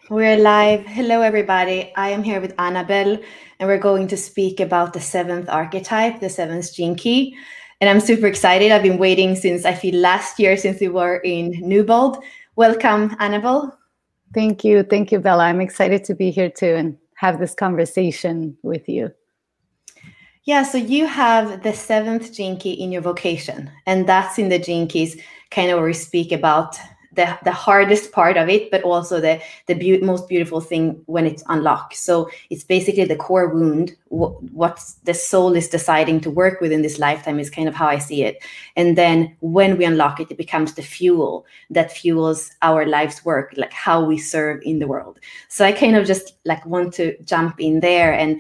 We're live. Hello, everybody. I am here with Anabel, and we're going to speak about the seventh archetype, the seventh gene key. And I'm super excited. I've been waiting since I feel last year, since we were in Newbold. Welcome, Anabel. Thank you. Thank you, Bella. I'm excited to be here too and have this conversation with you. Yeah, so you have the seventh gene key in your vocation, and that's in the gene keys, kind of where we speak about the hardest part of it, but also the most beautiful thing when it's unlocked. So it's basically the core wound, what the soul is deciding to work with in this lifetime is kind of how I see it. And then when we unlock it, it becomes the fuel that fuels our life's work, like how we serve in the world. So I kind of just like want to jump in there and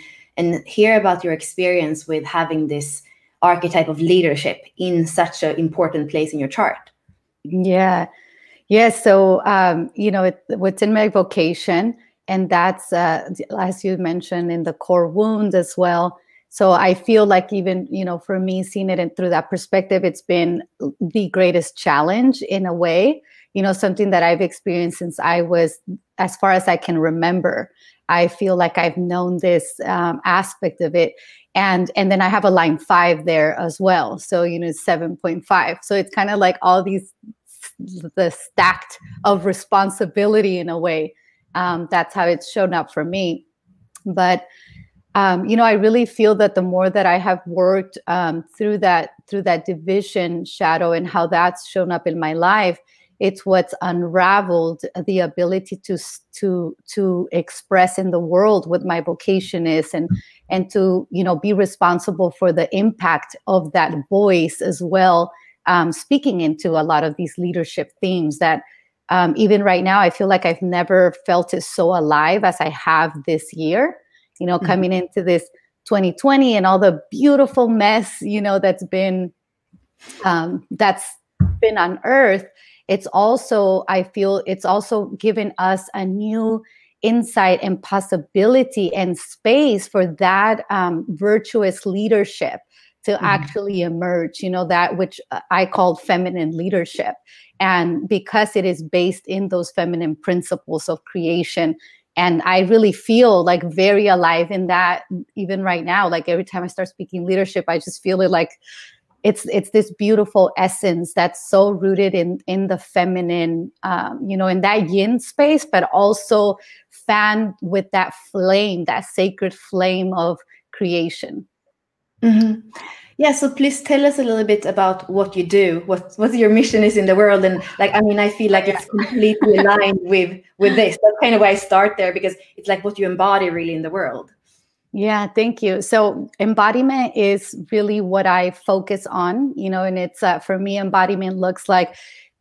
hear about your experience with having this archetype of leadership in such an important place in your chart. Yeah. So, what's in my vocation, and that's, as you mentioned, in the core wound as well. So I feel like even, for me, seeing it through that perspective, it's been the greatest challenge in a way, something that I've experienced since I was, as far as I can remember. I feel like I've known this aspect of it. And then I have a line 5 there as well. So, 7.5. So it's kind of like all these, the stacked of responsibility in a way. That's how it's shown up for me. But, I really feel that the more that I have worked through that division shadow and how that's shown up in my life, it's what's unraveled the ability to express in the world what my vocation is, and to be responsible for the impact of that voice as well, speaking into a lot of these leadership themes that even right now I feel like I've never felt it so alive as I have this year, coming into this 2020 and all the beautiful mess that's been on earth. It's also, I feel it's also given us a new insight and possibility and space for that virtuous leadership to actually emerge, that which I called feminine leadership. And because it is based in those feminine principles of creation. And I really feel like very alive in that even right now. Like every time I start speaking leadership, I just feel it like it's this beautiful essence that's so rooted in the feminine, in that yin space, but also fanned with that flame, that sacred flame of creation. Mm-hmm. Yeah, so please tell us a little bit about what you do, what your mission is in the world. And I feel like it's completely aligned with this. That's kind of why I start there, because it's like what you embody really in the world. Yeah, thank you. So embodiment is really what I focus on, and it's for me, embodiment looks like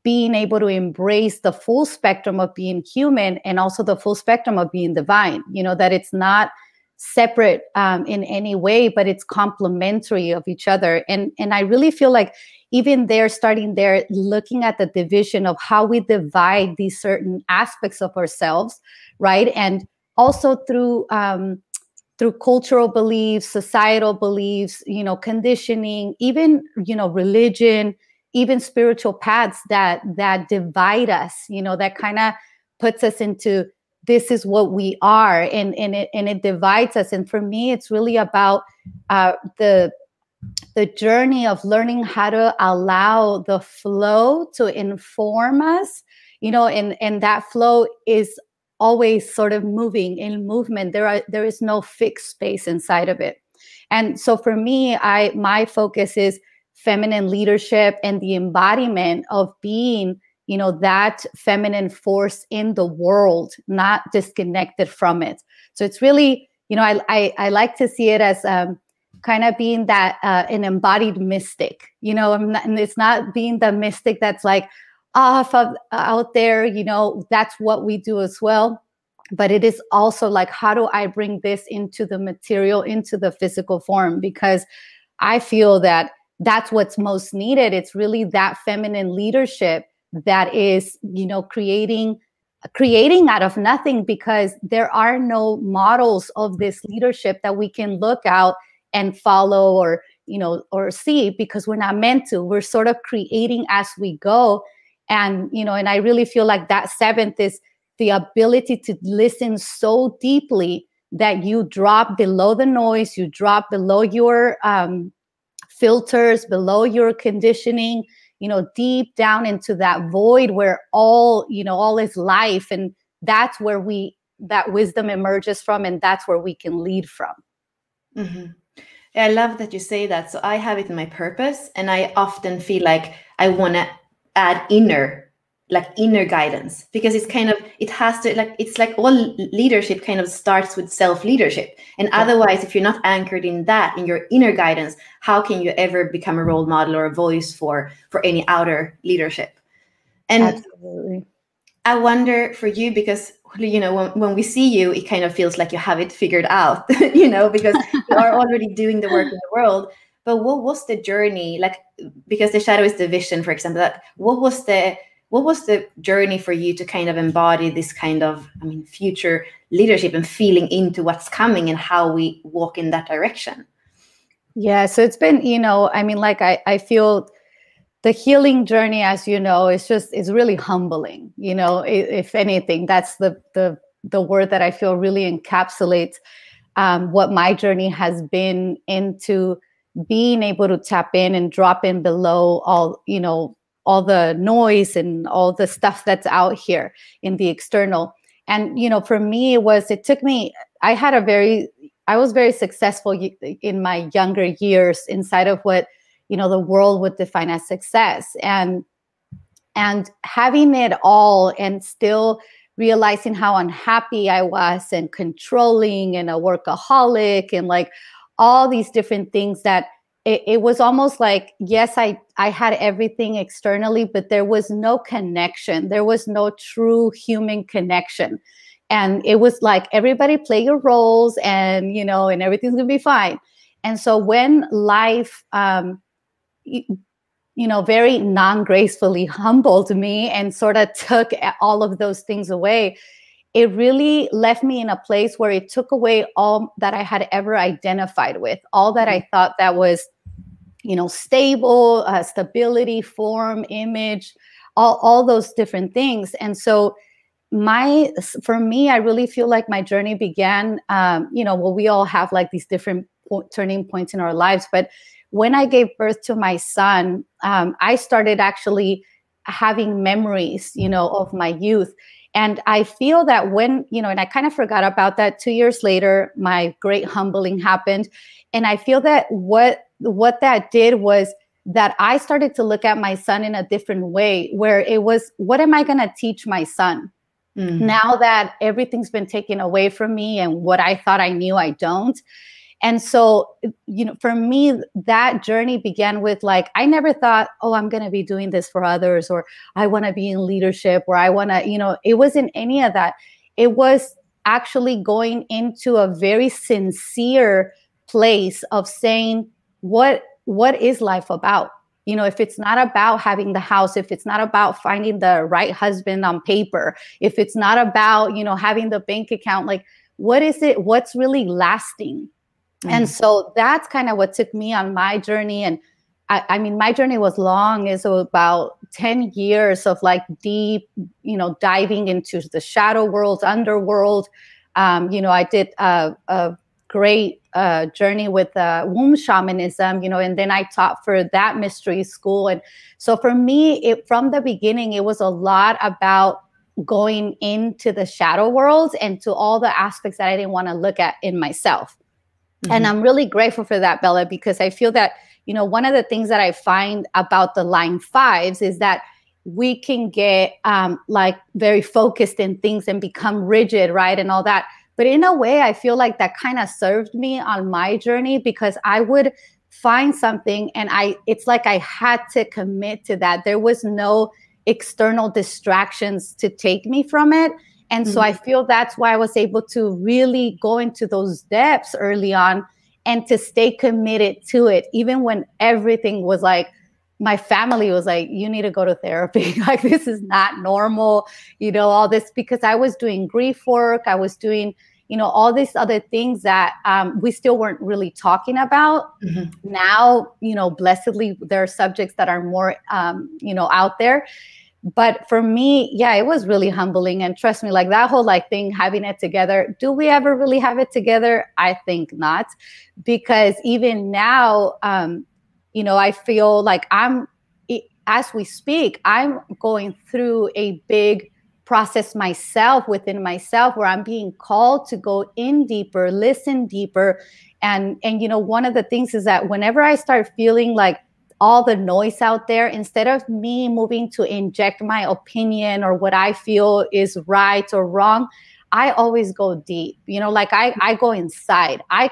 being able to embrace the full spectrum of being human and also the full spectrum of being divine, that it's not separate in any way, but it's complementary of each other. And I really feel like even there, starting there, looking at the division of how we divide these certain aspects of ourselves, right? And also through cultural beliefs, societal beliefs, conditioning, even, religion, even spiritual paths that divide us, that kind of puts us into this is what we are, and it divides us. And for me, it's really about the journey of learning how to allow the flow to inform us, and that flow is always sort of moving in movement. There is no fixed space inside of it. And so for me, my focus is feminine leadership and the embodiment of being, that feminine force in the world, not disconnected from it. So it's really, I like to see it as kind of being that an embodied mystic, and it's not being the mystic that's like off out there, that's what we do as well. But it is also like, how do I bring this into the material, into the physical form? Because I feel that that's what's most needed. It's really that feminine leadership that is, creating out of nothing, because there are no models of this leadership that we can look out and follow or see, because we're not meant to. We're sort of creating as we go. And, and I really feel like that seventh is the ability to listen so deeply that you drop below the noise, you drop below your filters, below your conditioning, deep down into that void where all is life. And that's where that wisdom emerges from, and that's where we can lead from. Mm-hmm. I love that you say that. So I have it in my purpose, and I often feel like I want to add inner guidance, because it has to, it's like all leadership kind of starts with self-leadership. And otherwise, if you're not anchored in that, in your inner guidance, how can you ever become a role model or a voice for any outer leadership? And absolutely. I wonder for you, because when we see you, it kind of feels like you have it figured out, because you are already doing the work in the world. But what was the journey like? Because the shadow is the vision, for example. What was the journey for you to kind of embody this kind of, future leadership and feeling into what's coming and how we walk in that direction? Yeah, so it's been, I feel the healing journey, as you know, is really humbling. If anything, that's the word that I feel really encapsulates what my journey has been, into being able to tap in and drop in below all the noise and all the stuff that's out here in the external. And, for me, I was very successful in my younger years inside of what, the world would define as success, and having it all and still realizing how unhappy I was, and controlling, and a workaholic, and like all these different things that it was almost like, yes, I had everything externally, but there was no connection. There was no true human connection. And it was like, everybody play your roles, and, and everything's gonna be fine. And so when life, very non-gracefully humbled me and sort of took all of those things away, it really left me in a place where it took away all that I had ever identified with, all that I thought that was, stable, stability, form, image, all those different things. And so for me, I really feel like my journey began, we all have like these different turning points in our lives, but when I gave birth to my son, I started actually having memories, of my youth. And I feel that when, and I kind of forgot about that, 2 years later, my great humbling happened. And I feel that what that did was that I started to look at my son in a different way, where it was, what am I going to teach my son? Now that everything's been taken away from me, and what I thought I knew, I don't. And so, for me, that journey began with like, I never thought, oh, I'm going to be doing this for others, or I want to be in leadership, or I want to, it wasn't any of that. It was actually going into a very sincere place of saying, what is life about? If it's not about having the house, if it's not about finding the right husband on paper, if it's not about, having the bank account, like, what is it? What's really lasting? And so that's kind of what took me on my journey. And my journey was long. It's about 10 years of like deep, diving into the shadow world, underworld. I did a great journey with womb shamanism, and then I taught for that mystery school. And so for me, from the beginning, it was a lot about going into the shadow world and to all the aspects that I didn't want to look at in myself. And I'm really grateful for that, Bella, because I feel that, one of the things that I find about the line 5s is that we can get like very focused in things and become rigid, right? And all that. But in a way, I feel like that kind of served me on my journey, because I would find something and it's like I had to commit to that. There was no external distractions to take me from it. And so I feel that's why I was able to really go into those depths early on and to stay committed to it, even when everything was like, my family was like, you need to go to therapy. Like, this is not normal, all this, because I was doing grief work. I was doing, all these other things that we still weren't really talking about. Now, blessedly, there are subjects that are more, out there. But for me, yeah, it was really humbling. And trust me, like that whole like thing, having it together, do we ever really have it together? I think not, because even now, I feel like as we speak, I'm going through a big process myself within myself, where I'm being called to go in deeper, listen deeper. And one of the things is that whenever I start feeling like all the noise out there, instead of me moving to inject my opinion or what I feel is right or wrong, I always go deep. Like I go inside. I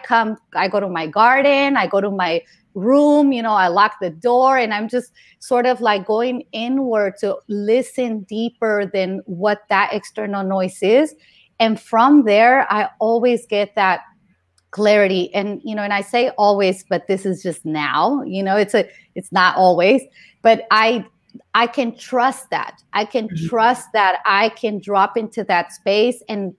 go to my garden, I go to my room, I lock the door, and I'm just sort of like going inward to listen deeper than what that external noise is. And from there, I always get that clarity. And and I say always, but this is just now. It's not always, but I can trust that. I can trust that I can drop into that space, and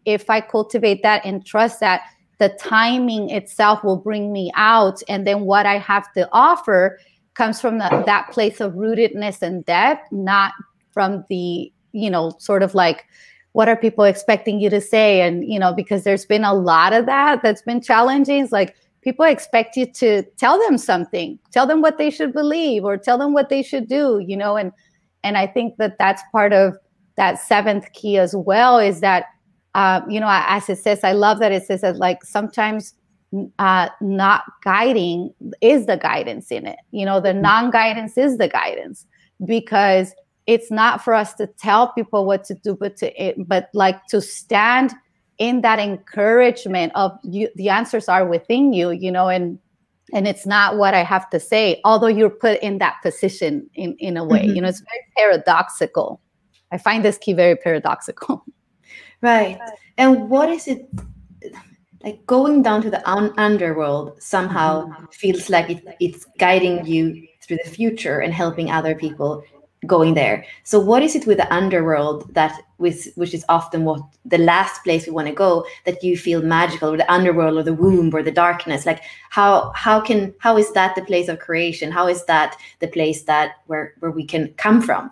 if I cultivate that and trust that, the timing itself will bring me out, and then what I have to offer comes from that place of rootedness and depth, not from the sort of like, what are people expecting you to say? And, because there's been a lot of that's been challenging. It's like people expect you to tell them something, tell them what they should believe, or tell them what they should do, and I think that's part of that seventh key as well, is that, as it says, I love that it says that like sometimes not guiding is the guidance in it. The non-guidance is the guidance, because it's not for us to tell people what to do, but like to stand in that encouragement of you. The answers are within you, and it's not what I have to say, although you're put in that position in a way. It's very paradoxical. I find this key very paradoxical. Right. And what is it like going down to the underworld somehow feels like it's guiding you through the future and helping other people going there. So what is it with the underworld which is often what the last place we want to go, that you feel magical, or the underworld or the womb or the darkness? Like how is that the place of creation? How is that the place that where we can come from?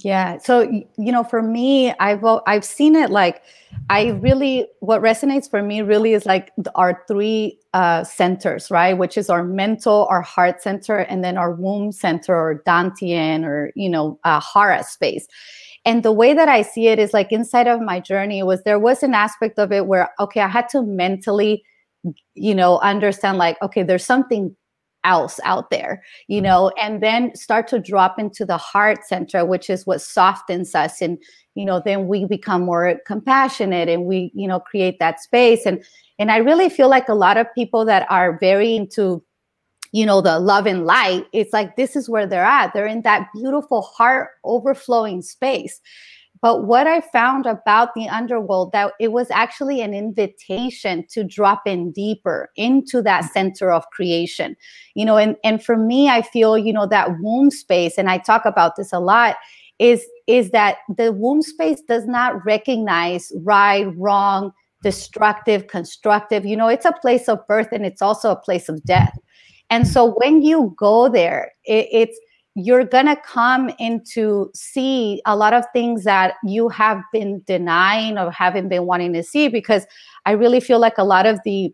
Yeah. So, for me, I've seen it like, what resonates for me really is like our three centers, right? Which is our mental, our heart center, and then our womb center, or Dantian, or, Hara space. And the way that I see it is like inside of my journey there was an aspect of it where, okay, I had to mentally, understand like, okay, there's something else out there, and then start to drop into the heart center, which is what softens us. And, then we become more compassionate, and we, create that space. And I really feel like a lot of people that are very into, the love and light, it's like, this is where they're at. They're in that beautiful heart overflowing space. But what I found about the underworld, that it was actually an invitation to drop in deeper into that center of creation, and for me, I feel, that womb space, and I talk about this a lot, is that the womb space does not recognize right, wrong, destructive, constructive. It's a place of birth, and it's also a place of death. And so when you go there, you're going to come in to see a lot of things that you have been denying or haven't been wanting to see, because I really feel like a lot of the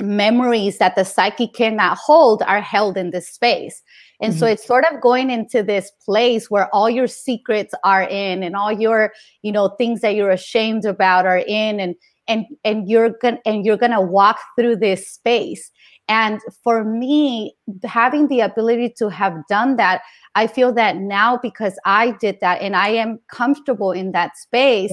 memories that the psyche cannot hold are held in this space. And so it's sort of going into this place where all your secrets are in, and all your, things that you're ashamed about are in, and you're going to walk through this space. And for me, having the ability to have done that, I feel that now, because I did that and I am comfortable in that space,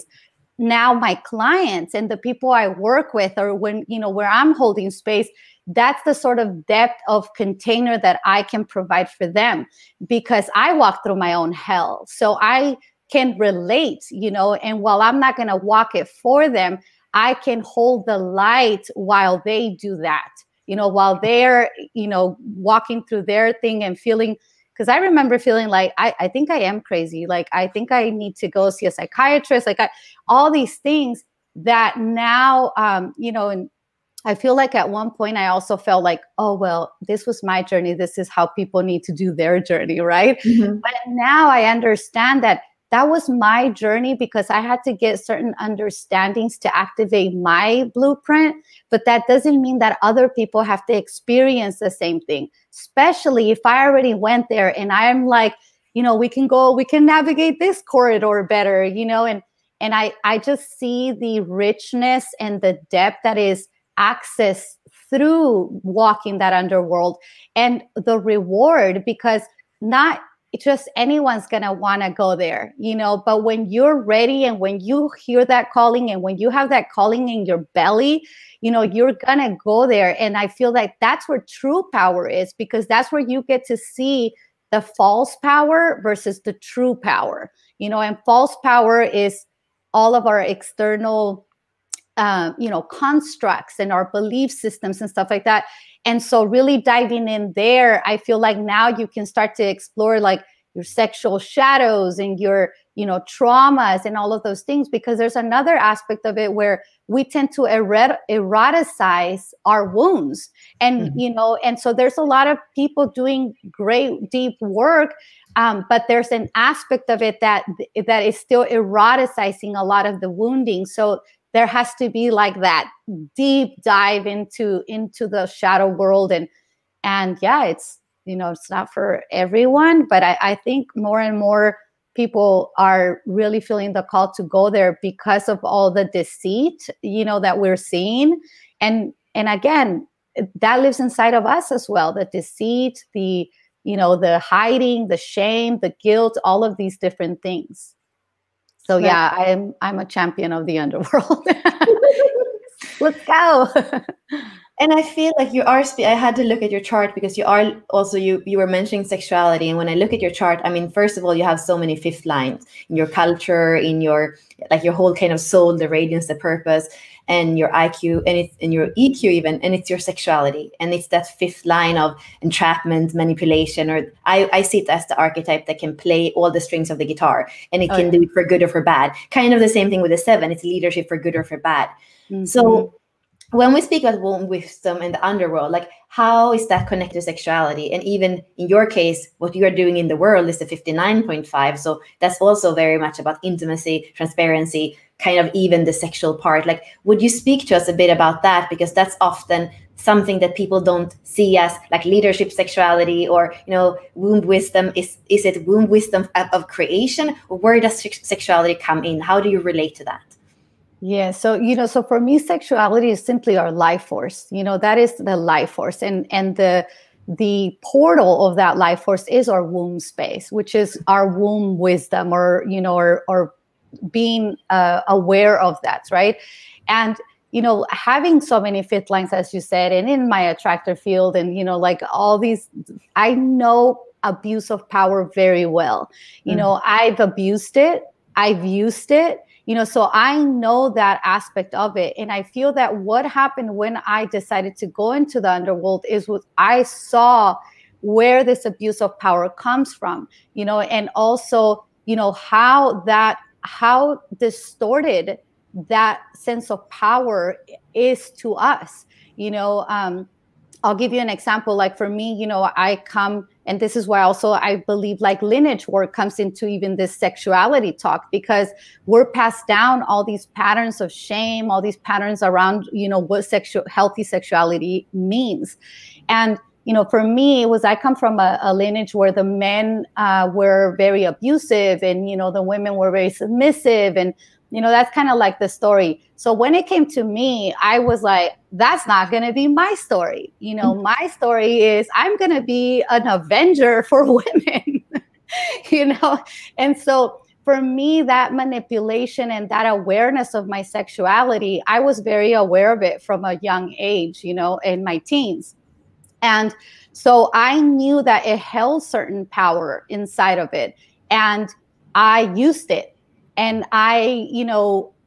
now my clients and the people I work with, or when, where I'm holding space, that's the sort of depth of container that I can provide for them, because I walk through my own hell. So I can relate, and while I'm not going to walk it for them, I can hold the light while they do that. While they're, walking through their thing and feeling, because I remember feeling like, I think I am crazy. Like, I think I need to go see a psychiatrist, all these things that now, and I feel like at one point I also felt like, oh, well, this was my journey. This is how people need to do their journey, right? Mm-hmm. But now I understand that that was my journey because I had to get certain understandings to activate my blueprint. But that doesn't mean that other people have to experience the same thing, especially if I already went there and I'm like, we can navigate this corridor better, and I just see the richness and the depth that is access through walking that underworld and the reward, because not just anyone's gonna want to go there, but when you're ready and when you hear that calling and when you have that calling in your belly, you're gonna go there. And I feel like that's where true power is, because that's where you get to see the false power versus the true power, and false power is all of our external constructs and our belief systems and stuff like that. And so really diving in there, I feel like now you can start to explore like your sexual shadows and your, traumas and all of those things, because there's another aspect of it where we tend to eroticize our wounds. And, and so there's a lot of people doing great deep work, but there's an aspect of it that is still eroticizing a lot of the wounding. So there has to be like that deep dive into the shadow world. And yeah, it's, it's not for everyone, but I think more and more people are really feeling the call to go there because of all the deceit, that we're seeing. And again, that lives inside of us as well. The deceit, the hiding, the shame, the guilt, all of these different things. So yeah, I'm a champion of the underworld. Let's go. And I feel like you are, I had to look at your chart because you are also, you were mentioning sexuality. And when I look at your chart, I mean, first of all, you have so many fifth lines in your culture, in your, like your whole kind of soul, the radiance, the purpose, and your IQ, and it's in your EQ even, and it's your sexuality. And it's that fifth line of entrapment, manipulation, or I see it as the archetype that can play all the strings of the guitar, and it can do it for good or for bad. Kind of the same thing with the 7, it's leadership for good or for bad. Mm-hmm. So when we speak about womb wisdom and the underworld, like how is that connected to sexuality? And even in your case, what you are doing in the world is the 59.5. So that's also very much about intimacy, transparency, kind of even the sexual part. Like, would you speak to us a bit about that? Because that's often something that people don't see as like leadership, sexuality, or, womb wisdom. Is it womb wisdom of creation, or where does sexuality come in? How do you relate to that? Yeah. So, so for me, sexuality is simply our life force. That is the life force. And the portal of that life force is our womb space, which is our womb wisdom, or, or being aware of that. Right. And, having so many fifth lines, as you said, and in my attractor field and, like all these, I know abuse of power very well. I've abused it. I've used it. So I know that aspect of it. And I feel that what happened when I decided to go into the underworld is what I saw where this abuse of power comes from, and also, how distorted that sense of power is to us. I'll give you an example. Like for me, I come, and this is why also I believe like lineage work comes into even this sexuality talk, because we're passed down all these patterns of shame, all these patterns around, what healthy sexuality means. And, for me, I come from a lineage where the men were very abusive, and, the women were very submissive, and, that's kind of like the story. So when it came to me, I was like, that's not going to be my story. My story is I'm going to be an avenger for women, And so for me, that manipulation and that awareness of my sexuality, I was very aware of it from a young age, in my teens. And so I knew that it held certain power inside of it, and I used it. And I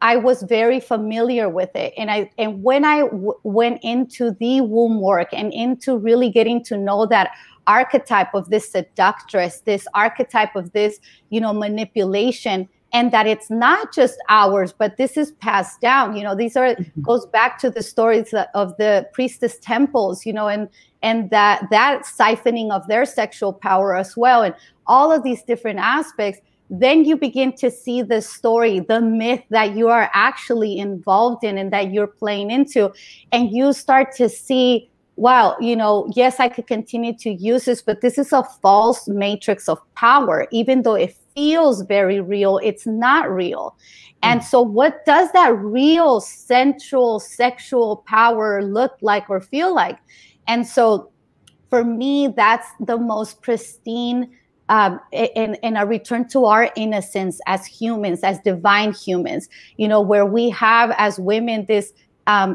was very familiar with it. And when I went into the womb work and into really getting to know that archetype of this seductress, this archetype of this, manipulation, and that it's not just ours, but this is passed down. These are goes back to the stories of the priestess temples, and that siphoning of their sexual power as well, and all of these different aspects. Then you begin to see the story, the myth that you are actually involved in and that you're playing into. And you start to see, wow, yes, I could continue to use this, but this is a false matrix of power. Even though it feels very real, it's not real. And so what does that real central sexual power look like or feel like? And so for me, that's the most pristine, in a return to our innocence as humans, as divine humans, where we have as women this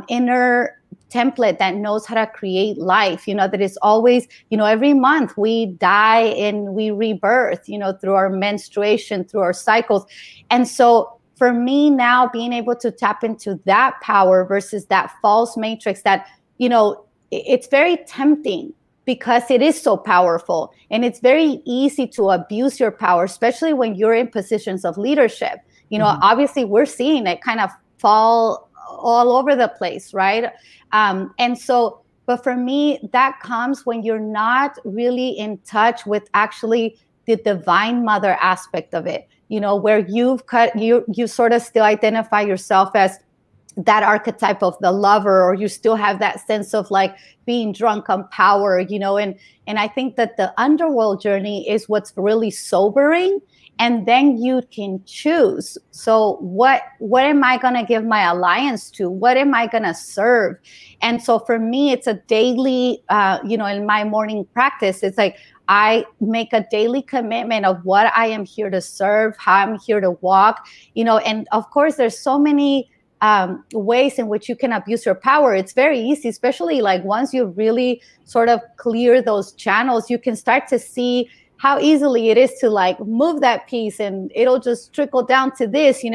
inner template that knows how to create life, that is always, every month we die and we rebirth, through our menstruation, through our cycles. And so for me now, being able to tap into that power versus that false matrix that, it's very tempting, because it is so powerful, and it's very easy to abuse your power, especially when you're in positions of leadership. Obviously we're seeing it kind of fall all over the place, right? And so, but for me, that comes when you're not really in touch with actually the divine mother aspect of it, where you sort of still identify yourself as that archetype of the lover, or you still have that sense of like being drunk on power, and I think that the underworld journey is what's really sobering. And then you can choose. So what am I going to give my alliance to? What am I going to serve? And so for me, it's a daily, in my morning practice, it's like I make a daily commitment of what I am here to serve, how I'm here to walk, and of course there's so many ways in which you can abuse your power. It's very easy, especially like once you really sort of clear those channels, you can start to see how easily it is to like move that piece and it'll just trickle down to this,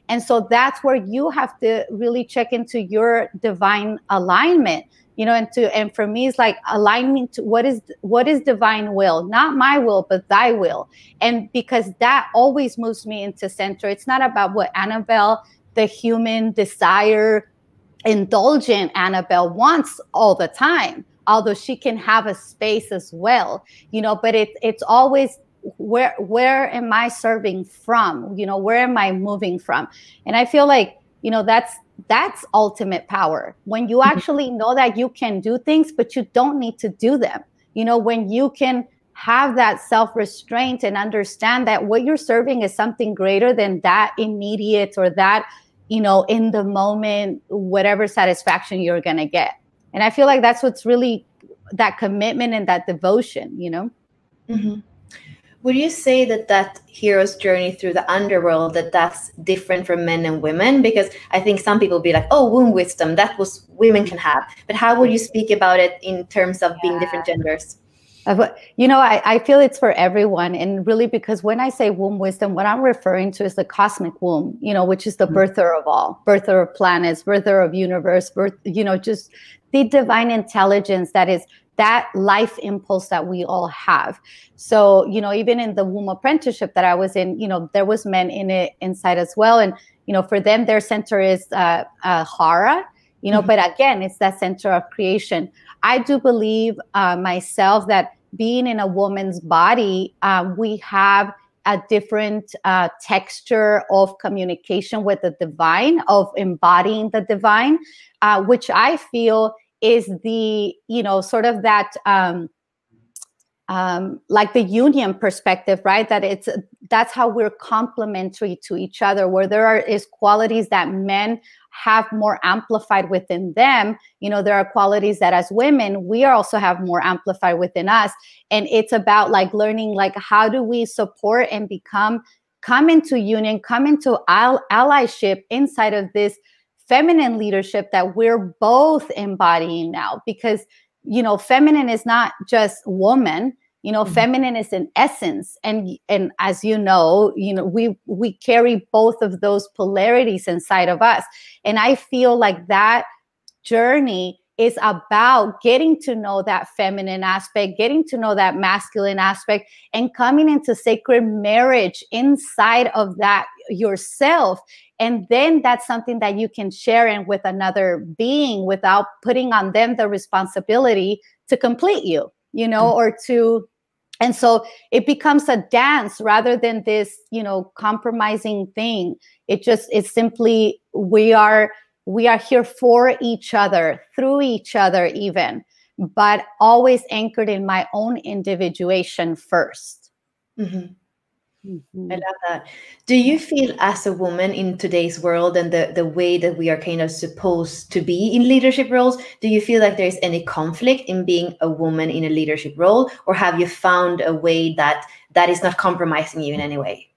and so that's where you have to really check into your divine alignment, and for me it's like aligning to what is divine will, not my will but thy will. And because that always moves me into center. It's not about what Anabel, the human desire, indulgent Anabel, wants all the time, although she can have a space as well, but it's always where am I serving from? Where am I moving from? And I feel like, that's ultimate power. When you actually know that you can do things, but you don't need to do them, when you can have that self-restraint and understand that what you're serving is something greater than that immediate or that, in the moment, whatever satisfaction you're going to get. And I feel like that's what's really that commitment and that devotion, Would you say that hero's journey through the underworld, that's different from men and women? Because I think some people be like, oh, womb wisdom, that was women can have. But how would you speak about it in terms of being different genders? I feel it's for everyone. And really, because when I say womb wisdom, what I'm referring to is the cosmic womb, which is the birther of all, birther of planets, birther of universe, just the divine intelligence that is that life impulse that we all have. So, even in the womb apprenticeship that I was in, there was men in it inside as well. And, for them, their center is Hara, but again, it's that center of creation. I do believe myself that being in a woman's body, we have a different texture of communication with the divine, of embodying the divine, which I feel is the, sort of that, like the union perspective, right? That's how we're complementary to each other, where there is qualities that men have more amplified within them. There are qualities that as women, we also have more amplified within us. And it's about like learning, like, how do we support and come into union, come into allyship inside of this feminine leadership that we're both embodying now. Because, feminine is not just woman, feminine is an essence. And as we carry both of those polarities inside of us. And I feel like that journey is about getting to know that feminine aspect, getting to know that masculine aspect, and coming into sacred marriage inside of that yourself. And then that's something that you can share in with another being without putting on them the responsibility to complete you, you know, or to, and so it becomes a dance rather than this, you know, compromising thing. It's simply, we are here for each other, through each other even, but always anchored in my own individuation first. Mm-hmm. I love that. Do you feel, as a woman in today's world and the way that we are kind of supposed to be in leadership roles, do you feel like there's any conflict in being a woman in a leadership role, or have you found a way that is not compromising you in any way?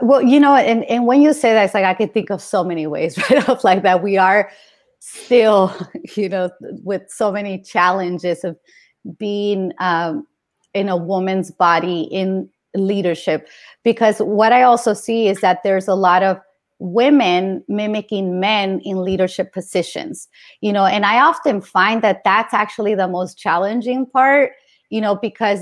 Well, you know, and when you say that, it's like I can think of so many ways, right? Of like that we are still, you know, with so many challenges of being in a woman's body in leadership. Because what I also see is that there's a lot of women mimicking men in leadership positions, you know, and I often find that that's actually the most challenging part, you know, because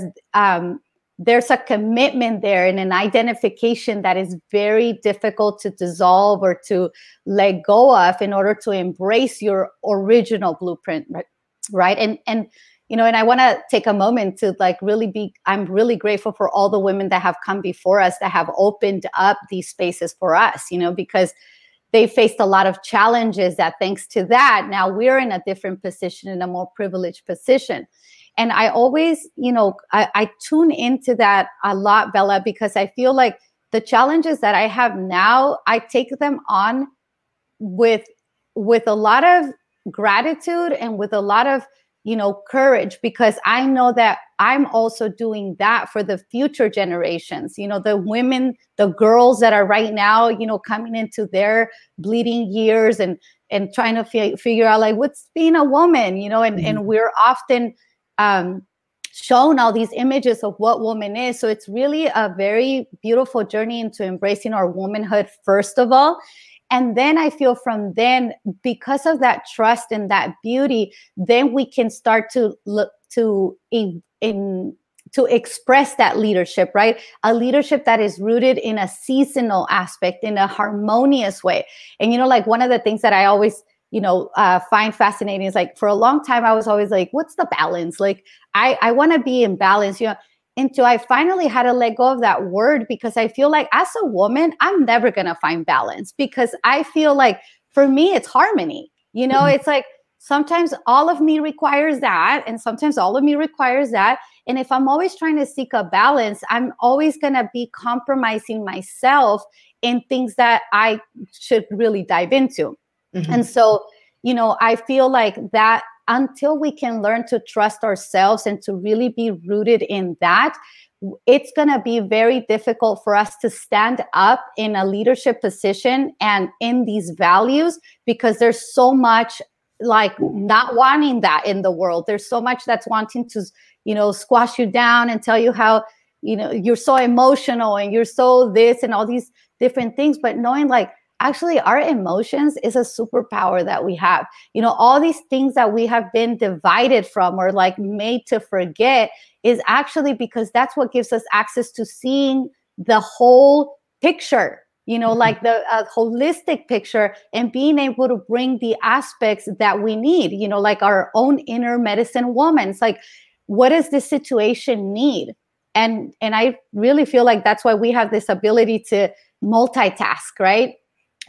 there's a commitment there and an identification that is very difficult to dissolve or to let go of in order to embrace your original blueprint, right? And you know, and I want to take a moment to like I'm really grateful for all the women that have come before us that have opened up these spaces for us, you know, because they faced a lot of challenges that thanks to that, now we're in a different position, in a more privileged position. And I always, you know, I tune into that a lot, Bella, because I feel like the challenges that I have now, I take them on with a lot of gratitude and with a lot of, you know, courage, because I know that I'm also doing that for the future generations, you know, the women, the girls that are right now, you know, coming into their bleeding years and trying to figure out like what's being a woman, you know, and we're often shown all these images of what woman is. So it's really a very beautiful journey into embracing our womanhood, first of all. And then I feel from then, because of that trust and that beauty, then we can start to look to express that leadership, right? A leadership that is rooted in a seasonal aspect, in a harmonious way. And, you know, like one of the things that I always, you know, find fascinating is like, for a long time, I was always like, what's the balance? Like, I want to be in balance, you know, until I finally had to let go of that word, because I feel like as a woman, I'm never going to find balance, because I feel like for me, it's harmony. You know, it's like sometimes all of me requires that, and sometimes all of me requires that. And if I'm always trying to seek a balance, I'm always going to be compromising myself in things that I should really dive into. And so, you know, I feel like that until we can learn to trust ourselves and to really be rooted in that, it's going to be very difficult for us to stand up in a leadership position and in these values, because there's so much like not wanting that in the world. There's so much that's wanting to, you know, squash you down and tell you how, you know, you're so emotional and you're so this and all these different things. But knowing like, actually, our emotions is a superpower that we have. You know, all these things that we have been divided from or like made to forget is actually because that's what gives us access to seeing the whole picture, you know, like the holistic picture, and being able to bring the aspects that we need, you know, like our own inner medicine woman. It's like, what does this situation need? And I really feel like that's why we have this ability to multitask, right?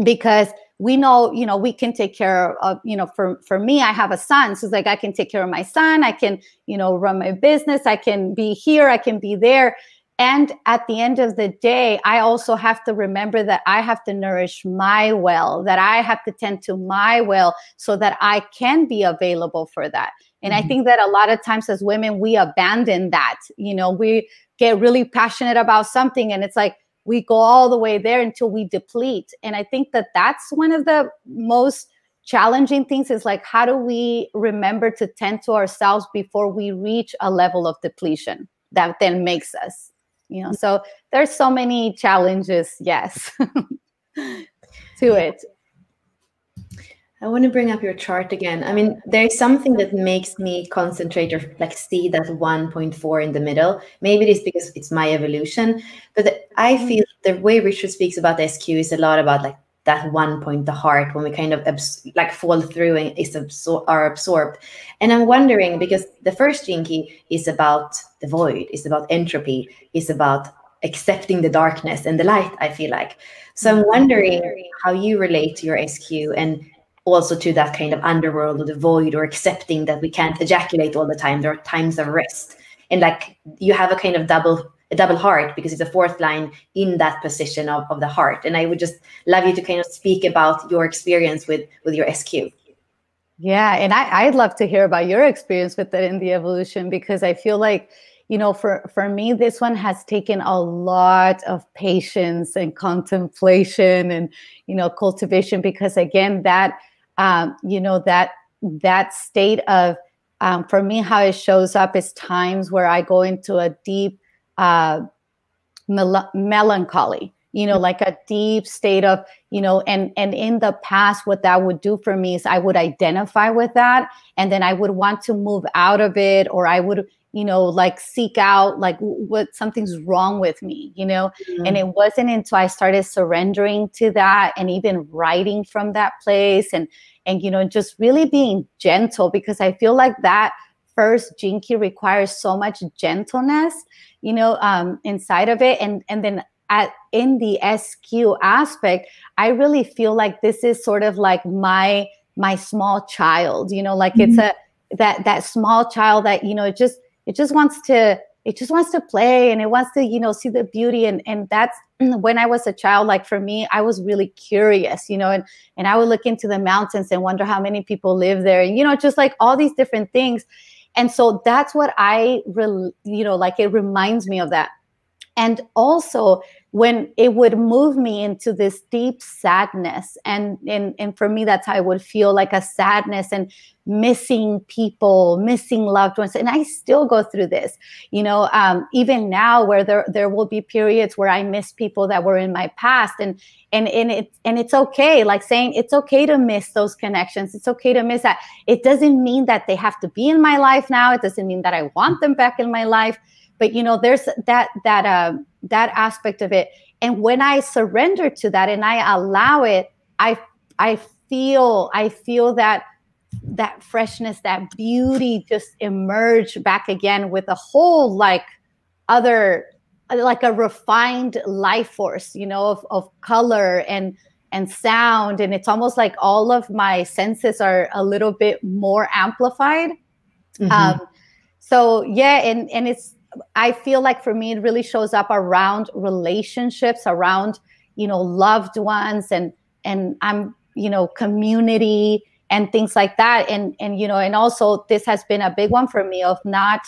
Because we know, you know, we can take care of, you know, for me, I have a son. So it's like, I can take care of my son. I can, you know, run my business. I can be here. I can be there. And at the end of the day, I also have to remember that I have to nourish my well, that I have to tend to my well so that I can be available for that. And I think that a lot of times as women, we abandon that. You know, we get really passionate about something and it's like, we go all the way there until we deplete. And I think that that's one of the most challenging things is like, how do we remember to tend to ourselves before we reach a level of depletion that then makes us, you know, so there's so many challenges, yes, to it. I want to bring up your chart again. I mean, there's something that makes me concentrate or like see that 1.4 in the middle. Maybe it is because it's my evolution, but I feel the way Richard speaks about the SQ is a lot about like that one point, the heart, when we kind of like fall through and are absorbed. And I'm wondering, because the first gene key is about the void, is about entropy, is about accepting the darkness and the light, I feel like. So I'm wondering how you relate to your SQ and also to that kind of underworld or the void, or accepting that we can't ejaculate all the time. There are times of rest. And like you have a kind of double heart, because it's a fourth line in that position of the heart. And I would just love you to kind of speak about your experience with your SQ. Yeah, and I'd love to hear about your experience with it in the evolution, because I feel like, you know, for me, this one has taken a lot of patience and contemplation and, you know, cultivation, because again, that, you know, that state of, for me, how it shows up is times where I go into a deep melancholy, you know, like a deep state of, you know, and in the past, what that would do for me is I would identify with that, and then I would want to move out of it, or I would, you know, like seek out like what something's wrong with me, you know. And it wasn't until I started surrendering to that, and even writing from that place, and you know, just really being gentle, because I feel like that first gene key requires so much gentleness, you know, inside of it. And then in the SQ aspect, I really feel like this is sort of like my small child, you know, like it's that small child that, you know, it just wants to play, and it wants to, you know, see the beauty. And that's when I was a child. Like for me, I was really curious, you know, and I would look into the mountains and wonder how many people live there, and, you know, just like all these different things. And so that's what you know, like it reminds me of that. And also when it would move me into this deep sadness, and for me, that's how I would feel, like a sadness and missing people, missing loved ones. And I still go through this, you know, even now, where there will be periods where I miss people that were in my past, and it's okay, like saying it's okay to miss those connections. It's okay to miss that. It doesn't mean that they have to be in my life now. It doesn't mean that I want them back in my life. But, you know, there's that aspect of it. And when I surrender to that and I allow it, I feel that freshness, that beauty just emerge back again with a whole like a refined life force, you know, of color and sound. And it's almost like all of my senses are a little bit more amplified. So yeah, and I feel like for me, it really shows up around relationships, around, you know, loved ones, and I'm, you know, community and things like that. And you know, and also this has been a big one for me of not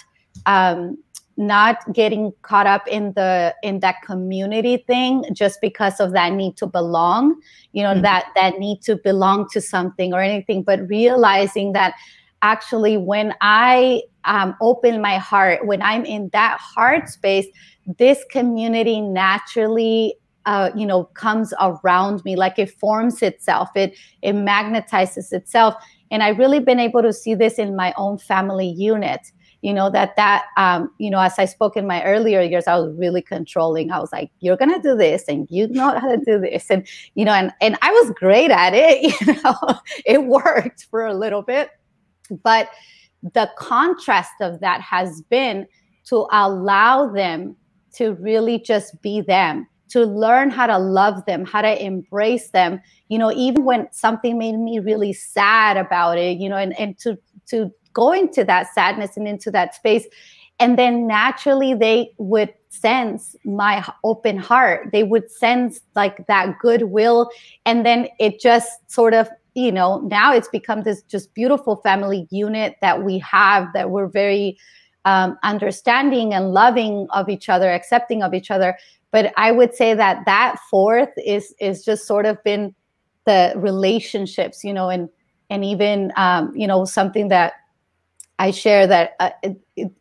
getting caught up in that community thing just because of that need to belong, you know, that need to belong to something or anything, but realizing that actually when I open my heart, when I'm in that heart space, this community naturally, you know, comes around me, like it forms itself, it magnetizes itself. And I've really been able to see this in my own family unit, you know, that you know, as I spoke in my earlier years, I was really controlling. I was like, you're going to do this, and you know how to do this. And, you know, and I was great at it, you know, it worked for a little bit. But the contrast of that has been to allow them to really just be them, to learn how to love them, how to embrace them, you know, even when something made me really sad about it, you know, and to go into that sadness and into that space. And then naturally they would sense my open heart. They would sense like that goodwill. And then it just sort of, you know, now it's become this just beautiful family unit that we have, that we're very understanding and loving of each other, accepting of each other. But I would say that fourth is just sort of been the relationships, you know, and even, you know, something that I share that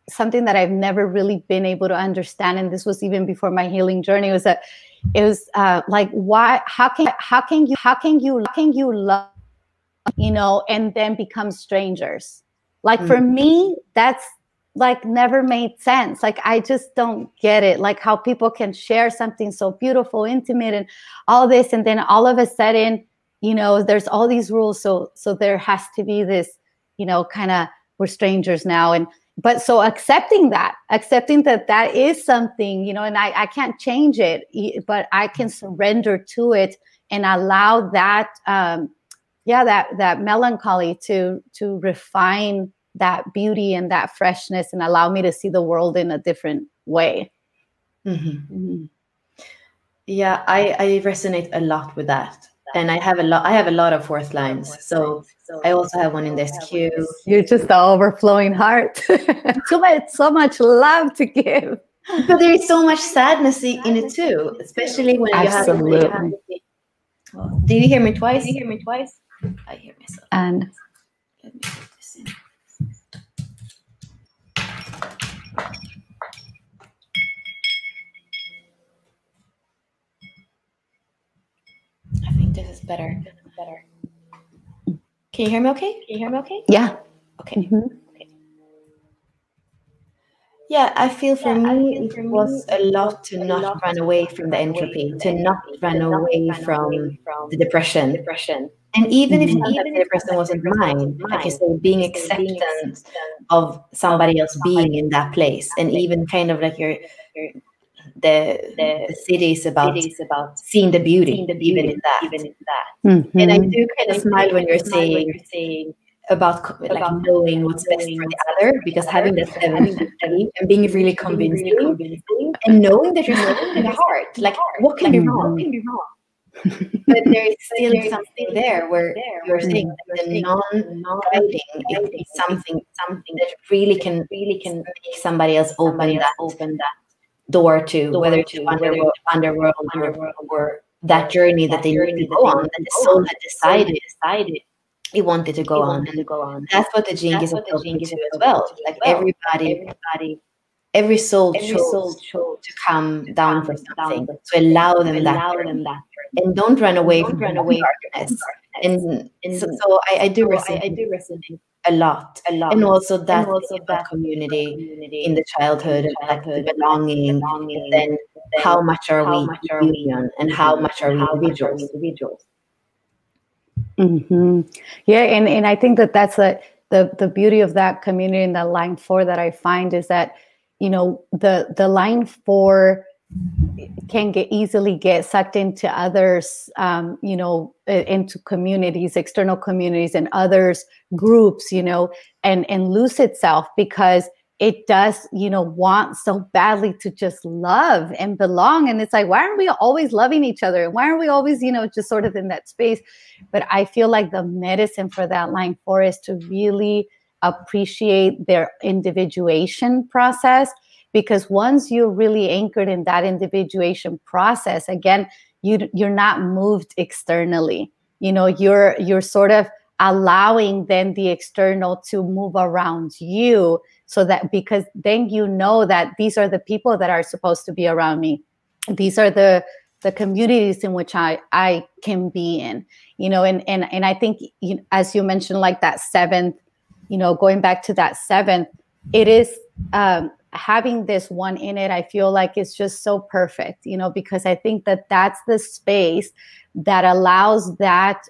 something that I've never really been able to understand. And this was even before my healing journey, was that it was like, why, how can you love and then become strangers. Like for me, that's like never made sense. Like I just don't get it. Like how people can share something so beautiful, intimate, and all this, and then all of a sudden, there's all these rules. So there has to be this, kind of, we're strangers now. But so accepting that is something, and I can't change it, but I can surrender to it and allow that, that melancholy to refine that beauty and that freshness, and allow me to see the world in a different way. Yeah, I resonate a lot with that. And I have a lot of fourth lines. So I also have one in this queue. You're just the overflowing heart. So much love to give. But there is so much sadness in it too, especially when you have. Do you hear me twice? I hear myself. And let me put this in. I think this is better. Can you hear me okay? Yeah. Okay. Okay. Yeah, I feel for me it was a lot to not run away from the entropy, to not run away from the depression. And even if the depression wasn't mine, like you say, being acceptant of somebody else being in that place, and even kind of like the city is about seeing the beauty, even in that. And I do kind of smile when you're saying about like knowing what's best for the other, because having that and being really convincing and knowing that you're in the heart, like what can be wrong? But there is still something there where you're saying that the non-guiding is something that really can make somebody else open that door to, whether it's underworld or that journey that they need to go on, that the soul had decided it wanted to go on. And that's what the Jinkies is talking to as well. Like every soul chose to come down for something, to allow them that journey. And don't run away from darkness. And so I do resonate a lot. And also that community in the childhood, like the belonging, and then how much are we union and how much are we individuals. Yeah, and I think that's the beauty of that community in that line 4 that I find is that, the line 4 can easily get sucked into others, into communities, external communities, and others groups, and lose itself, because it does, want so badly to just love and belong. And it's like, why aren't we always loving each other? Why aren't we always, just sort of in that space? But I feel like the medicine for that line 4 is to really appreciate their individuation process. Because once you're really anchored in that individuation process, again, you're not moved externally. You're sort of allowing then the external to move around you, so that, because then that these are the people that are supposed to be around me. These are the communities in which I can be in, and I think, as you mentioned, like that 7th, going back to that 7th, it is having this one in it. I feel like it's just so perfect, because I think that's the space that allows that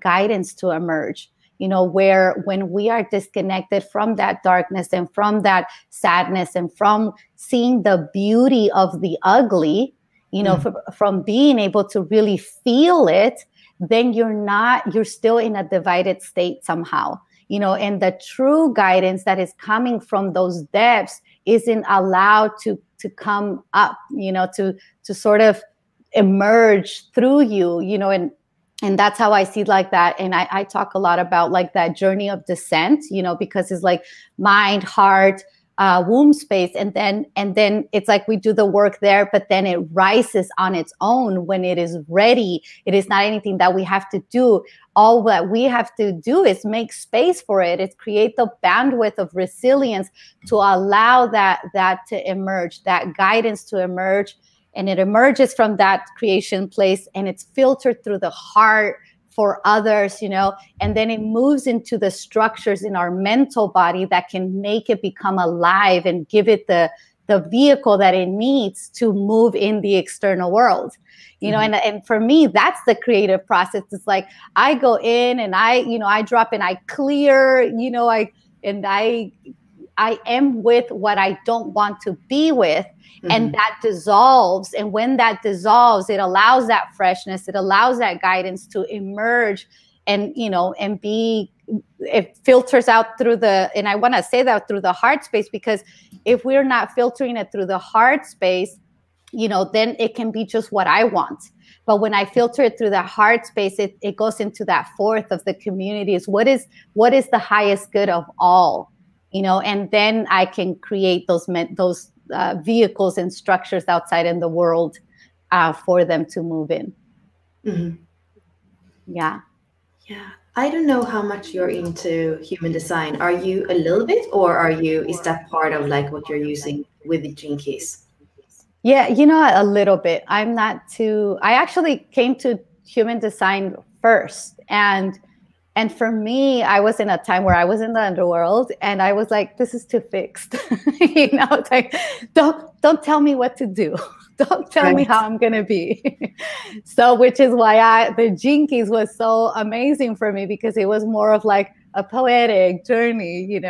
guidance to emerge, where when we are disconnected from that darkness and from that sadness and from seeing the beauty of the ugly, from being able to really feel it, then you're still in a divided state somehow, and the true guidance that is coming from those depths isn't allowed to come up, to sort of emerge through you, and that's how I see like that. And I talk a lot about like that journey of descent, because it's like mind, heart, womb space, and then it's like we do the work there, but then it rises on its own when it is ready. It is not anything that we have to do. All that we have to do is make space for it. It's create the bandwidth of resilience to allow that to emerge, that guidance to emerge. And it emerges from that creation place, and it's filtered through the heart for others, and then it moves into the structures in our mental body that can make it become alive and give it the vehicle that it needs to move in the external world. And for me, that's the creative process. It's like I go in and I drop and I clear, I am with what I don't want to be with, and that dissolves. And when that dissolves, it allows that freshness, it allows that guidance to emerge, and it filters out through and I want to say that through the heart space, because if we're not filtering it through the heart space, then it can be just what I want. But when I filter it through the heart space, it goes into that fourth of the communities. What is the highest good of all? And then I can create those vehicles and structures outside in the world for them to move in. Yeah. I don't know how much you're into human design. Are you a little bit, or is that part of like what you're using with the Gene Keys? Yeah, a little bit. I'm not too. I actually came to human design first, and for me, I was in a time where I was in the underworld, and I was like, "This is too fixed." It's like, don't tell me what to do. Don't tell me how I'm gonna be. So, which is why the Gene Keys was so amazing for me, because it was more of like a poetic journey,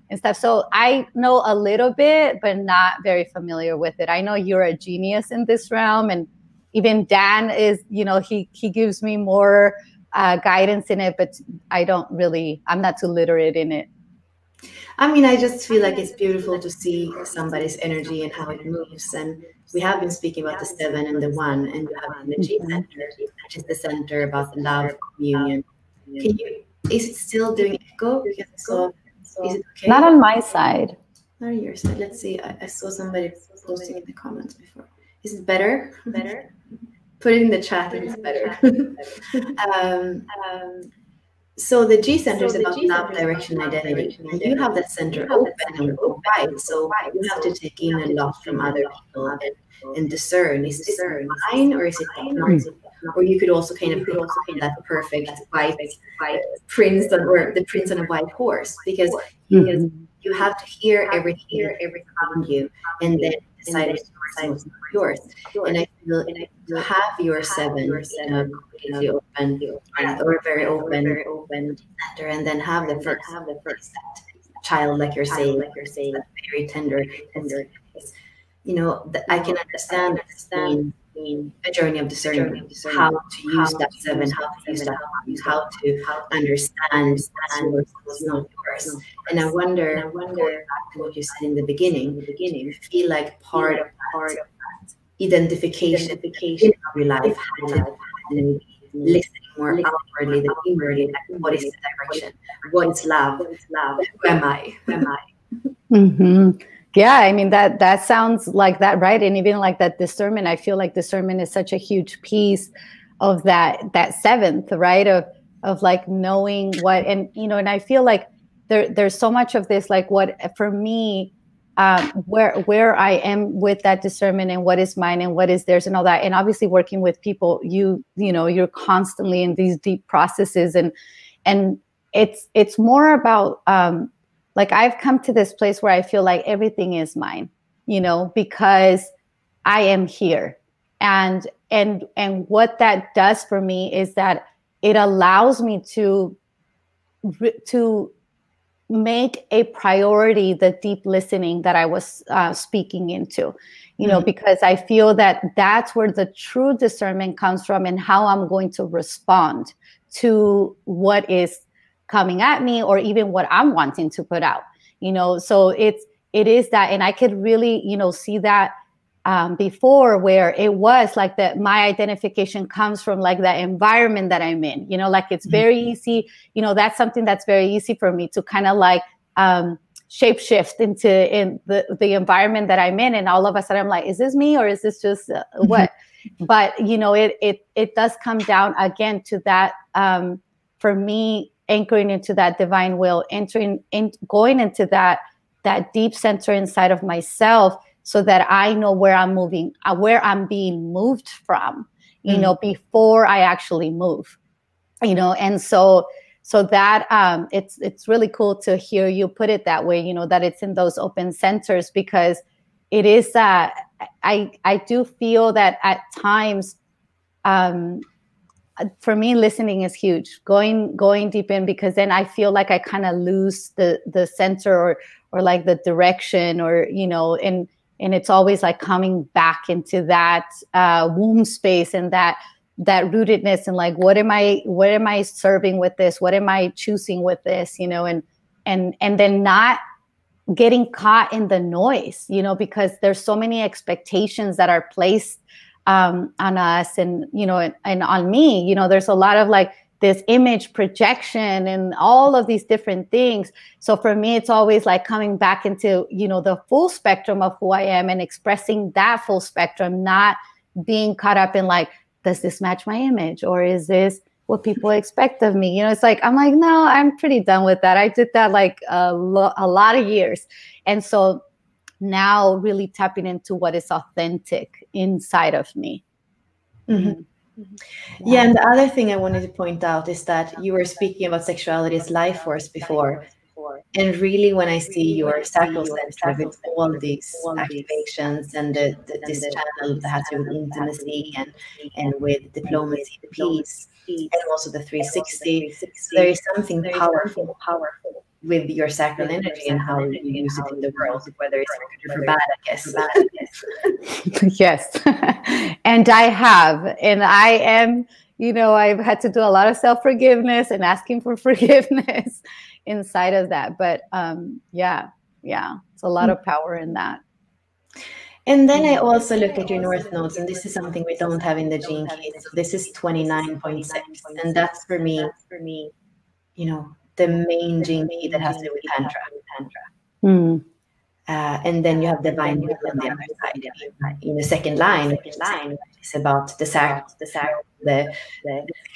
and stuff. So I know a little bit, but not very familiar with it. I know you're a genius in this realm, and even Dan is, he gives me more guidance in it, but I'm not too literate in it. I mean, I just feel like it's beautiful to see somebody's energy and how it moves. And we have been speaking about the 7 and the 1, and you have the G center, which is the center about the love, communion. Is it still doing echo? Because is it okay? Not on my side. Not on your side. Let's see. I saw somebody posting in the comments before. Is it better? Put it in the chat if it's better. So the G center is about love, direction, identity. And you have that center open and wide. So you have to take in a lot from other people and discern. Is this mine, or is it not? Or you could also kind of put that perfect white prince, or the prince on a white horse, because you have to hear everything around you and then decide what's yours. And I feel to have your 7 completely open or very open center, and then have the first child, like you're saying, very tender. I can understand a journey of discernment, how to use that 7, how to use that, how to understand what's not yours. And I wonder, going back to what you said in the beginning, you feel like part of that identification of your life, and listening more outwardly than inwardly. Like, what is the direction? What is love? Who am I? Yeah, I mean, that sounds like that, right? And even like that discernment, I feel like discernment is such a huge piece of that 7th, right? Of like knowing what, and and I feel like there's so much of this, like what for me, where I am with that discernment and what is mine and what is theirs and all that. And obviously working with people, you're constantly in these deep processes, and it's more about like I've come to this place where I feel like everything is mine, because I am here. And what that does for me is that it allows me to make a priority the deep listening that I was speaking into, because I feel that that's where the true discernment comes from, and how I'm going to respond to what is coming at me, or even what I'm wanting to put out, so it is that. And I could really, see that before, where it was like that my identification comes from like that environment that I'm in, like it's very easy, that's something that's very easy for me to kind of like shapeshift in the environment that I'm in. And all of a sudden I'm like, is this me, or is this just what? But, it does come down again to that, for me, anchoring into that divine will, going into that deep center inside of myself, so that I know where I'm moving, where I'm being moved from, before I actually move. And so that it's really cool to hear you put it that way, that it's in those open centers, because it is that I do feel that at times, for me, listening is huge, going deep in, because then I feel like I kind of lose the center or like the direction, or and it's always like coming back into that womb space and that rootedness, and like, what am I serving with this? What am I choosing with this? And then not getting caught in the noise, because there's so many expectations that are placed on us, and and on me. There's a lot of like this image projection and all of these different things. So for me, it's always like coming back into the full spectrum of who I am and expressing that full spectrum, not being caught up in like, does this match my image, or is this what people expect of me? It's like, I'm like, no, I'm pretty done with that. I did that like a lot of years. And so now really tapping into what is authentic inside of me. Mm-hmm. Yeah, and the other thing I wanted to point out is that you were speaking about sexuality as life force before. And really, when I see your sacral center with all these activations and this channel that has to do with intimacy and with diplomacy, peace, and also the 360, there is something powerful with your sacral energy and how you use it in the world, whether it's for good or for bad, I guess. Yes. And I am, I've had to do a lot of self-forgiveness and asking for forgiveness inside of that. But yeah, it's a lot of power in that. And then I also look at your north nodes, and this is something we don't have in the gene keys. So this is 29.6, and that's for me, the main gene key that has to do with tantra. And then you have divine will on the other side. In the second line, it's about the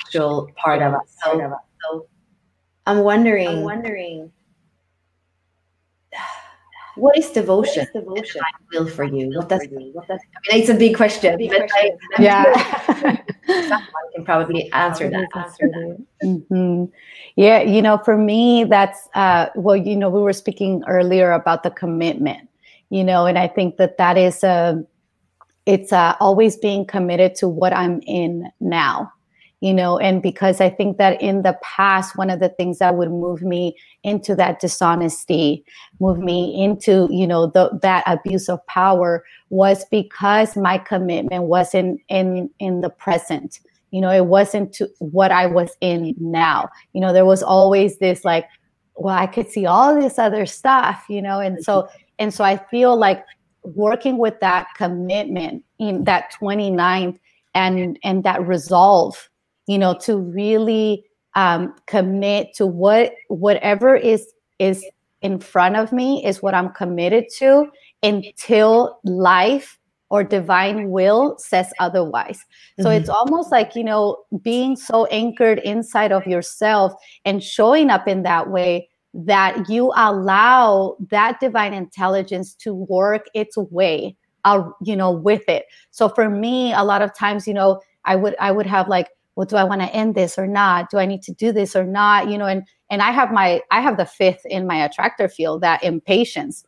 sexual part of us. So I'm wondering, what is devotion? Divine will for you? What does? I mean, it's a big question, but someone can probably answer that. Mm-hmm. Yeah, for me, that's we were speaking earlier about the commitment, and I think that is it's always being committed to what I'm in now. And because I think that in the past, one of the things that would move me into that dishonesty, move me into, that abuse of power, was because my commitment wasn't in the present. It wasn't to what I was in now. There was always this like, well, I could see all this other stuff, and so I feel like working with that commitment in that 29th and that resolve, to really commit to whatever is in front of me is what I'm committed to until life or divine will says otherwise. So it's almost like, being so anchored inside of yourself and showing up in that way that you allow that divine intelligence to work its way out, with it. So for me, a lot of times, I would have like, well, do I want to end this or not? Do I need to do this or not? And I have the fifth in my attractor field, that impatience,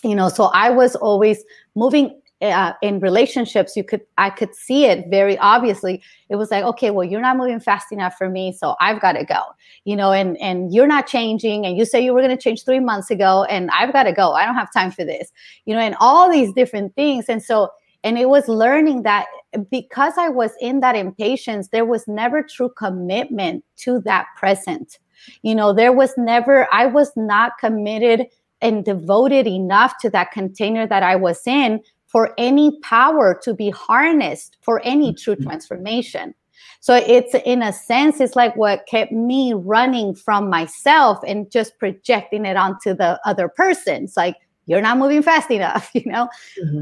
so I was always moving in relationships. I could see it very obviously. It was like, okay, well, you're not moving fast enough for me, so I've got to go, and you're not changing, and you say you were going to change 3 months ago, and I've got to go. I don't have time for this, and all these different things. And it was learning that because I was in that impatience, there was never true commitment to that present. I was not committed and devoted enough to that container that I was in for any power to be harnessed for any true transformation. So it's, in a sense, it's like what kept me running from myself and just projecting it onto the other person. It's like, you're not moving fast enough,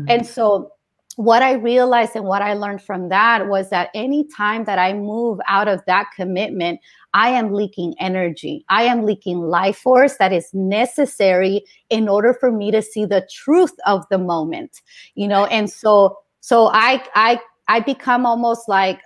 And so what I realized and what I learned from that was that any time that I move out of that commitment, I am leaking energy. I am leaking life force that is necessary in order for me to see the truth of the moment, And so I become almost like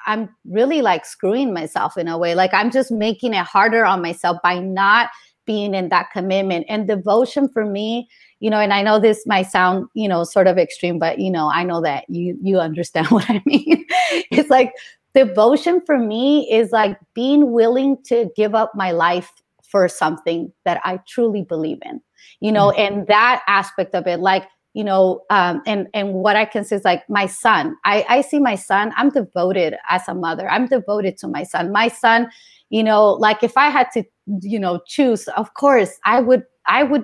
I'm really like screwing myself in a way. Like I'm just making it harder on myself by not being in that commitment. And devotion for me, you know, and I know this might sound, you know, sort of extreme, but you know, I know that you understand what I mean. It's like devotion for me is like being willing to give up my life for something that I truly believe in, you know, and that aspect of it, like, you know, and what I can say is like my son, I see my son, I'm devoted as a mother. I'm devoted to my son. My son, you know, like if I had to, you know, choose, of course, I would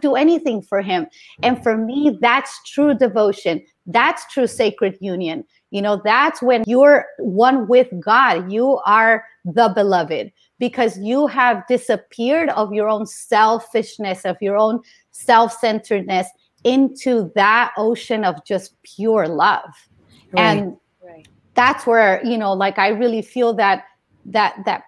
do anything for him. And for me, that's true devotion. That's true sacred union. You know, that's when you're one with God. You are the beloved because you have disappeared of your own selfishness, of your own self-centeredness into that ocean of just pure love. Right. And that's where, you know, like I really feel that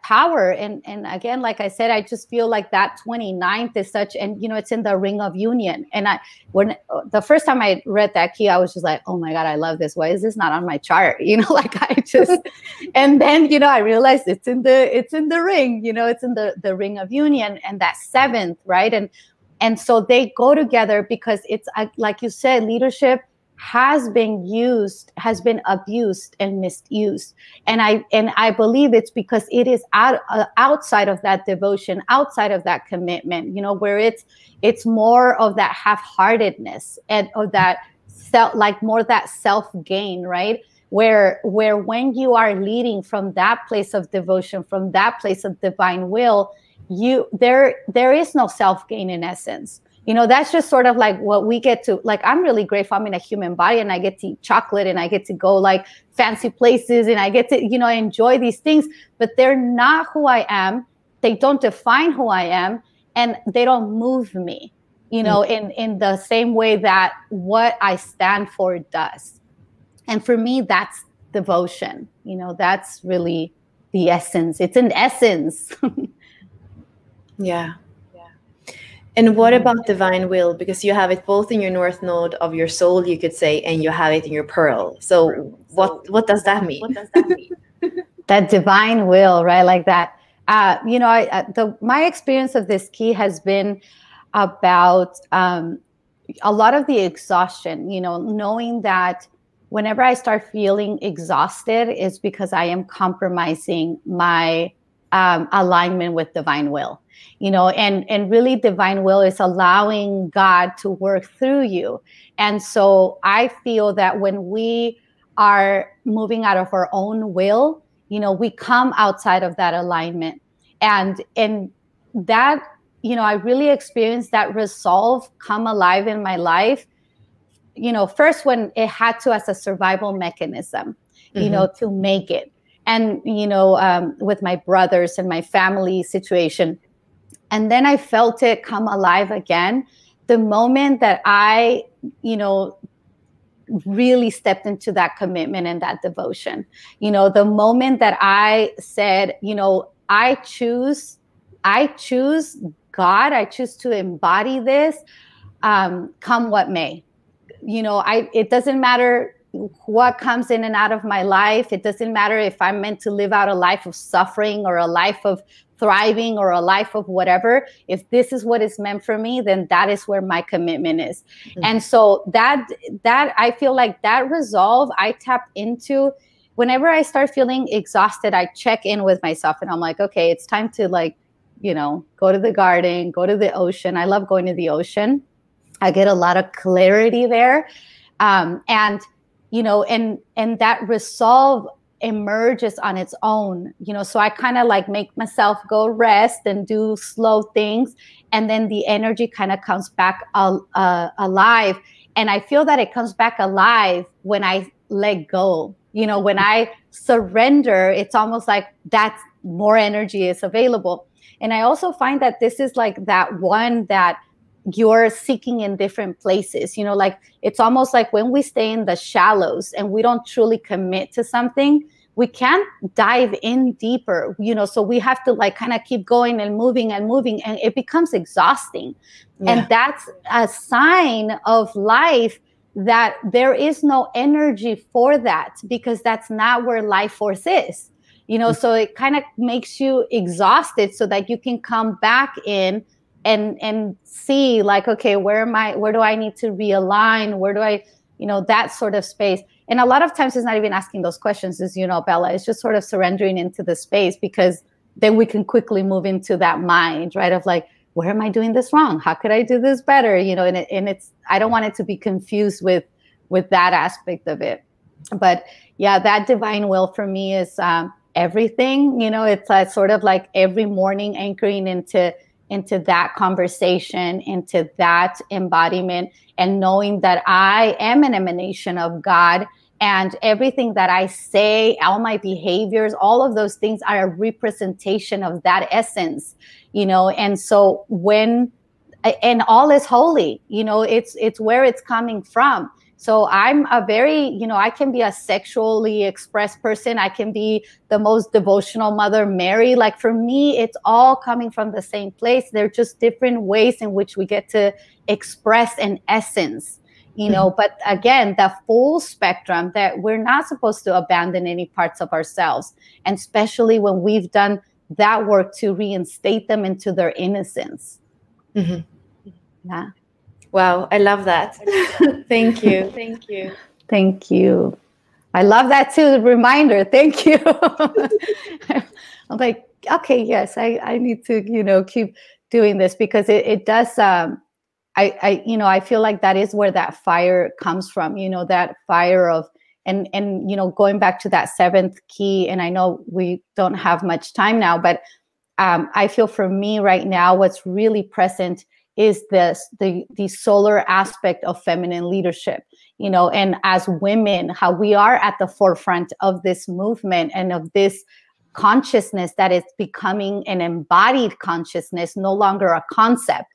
power. And again, like I said, I just feel like that 29th is such, and you know, it's in the ring of union. And when the first time I read that key, I was just like, oh my God, I love this. Why is this not on my chart? You know, like I just, and then, you know, I realized it's in the ring, you know, it's in the ring of union, and that 7th, right? And so they go together because it's like you said, leadership has been abused and misused. And I believe it's because it is outside of that devotion, outside of that commitment, you know, where it's more of that half-heartedness and of that more that self-gain, right? Where when you are leading from that place of devotion, from that place of divine will, there is no self-gain in essence. You know, that's just sort of like what we get to, like, I'm really grateful I'm in a human body and I get to eat chocolate and I get to go like fancy places and I get to, you know, enjoy these things, but they're not who I am. They don't define who I am and they don't move me, you know, in the same way that what I stand for does. And for me, that's devotion. You know, that's really the essence. It's an essence. Yeah. And what about divine will? Because you have it both in your north node of your soul, you could say, and you have it in your pearl. So what does that mean? That divine will, right? Like that. You know, my experience of this key has been about a lot of the exhaustion, you know, knowing that whenever I start feeling exhausted is because I am compromising my alignment with divine will. You know, and really divine will is allowing God to work through you. And so I feel that when we are moving out of our own will, you know, we come outside of that alignment. And that, you know, I really experienced that resolve come alive in my life, you know, first when it had to as a survival mechanism, you know, to make it. And, you know, with my brothers and my family situation. And then I felt it come alive again the moment that I, you know, really stepped into that commitment and that devotion. You know, the moment that I said, you know, I choose God, I choose to embody this, come what may. You know, it doesn't matter what comes in and out of my life. It doesn't matter if I'm meant to live out a life of suffering or a life of thriving or a life of whatever. If this is what is meant for me, then that is where my commitment is. And so that I feel like that resolve I tap into whenever I start feeling exhausted. I check in with myself and I'm like, okay, it's time to, like, you know, go to the garden, go to the ocean. I love going to the ocean. I get a lot of clarity there. And, you know, and that resolve emerges on its own, you know, so I kind of like make myself go rest and do slow things. And then the energy kind of comes back alive. And I feel that it comes back alive when I let go, you know, when I surrender, it's almost like that's more energy is available. And I also find that this is like that one that you're seeking in different places, you know, like it's almost like when we stay in the shallows and we don't truly commit to something, we can't dive in deeper, you know, so we have to like kind of keep going and moving and it becomes exhausting. And that's a sign of life that there is no energy for that, because that's not where life force is. you know, so it kind of makes you exhausted so that you can come back in and see like, okay, where do I need to realign? Where do I, you know, that sort of space. And a lot of times it's not even asking those questions, as you know, Bella, it's just sort of surrendering into the space, because then we can quickly move into that mind, right? Of like, where am I doing this wrong? How could I do this better? You know, and it's, I don't want it to be confused with that aspect of it. But yeah, that divine will for me is everything, you know, it's sort of like every morning anchoring into that conversation, into that embodiment, and knowing that I am an emanation of God, and everything that I say, all my behaviors, all of those things are a representation of that essence, you know. And so and all is holy, you know, it's where it's coming from. So I'm a very, you know, I can be a sexually expressed person. I can be the most devotional Mother Mary. Like for me, it's all coming from the same place. They're just different ways in which we get to express an essence, you know. But again, the full spectrum, that we're not supposed to abandon any parts of ourselves. And especially when we've done that work to reinstate them into their innocence. Yeah. Wow, I love that. Thank you. Thank you. Thank you. I love that too. The reminder. Thank you. I'm like, okay, yes, I need to, you know, keep doing this, because it does. You know, I feel like that is where that fire comes from. You know, that fire of, and you know, going back to that seventh key. And I know we don't have much time now, but I feel for me right now, what's really present is the solar aspect of feminine leadership, you know, and as women, how we are at the forefront of this movement and of this consciousness that is becoming an embodied consciousness, no longer a concept.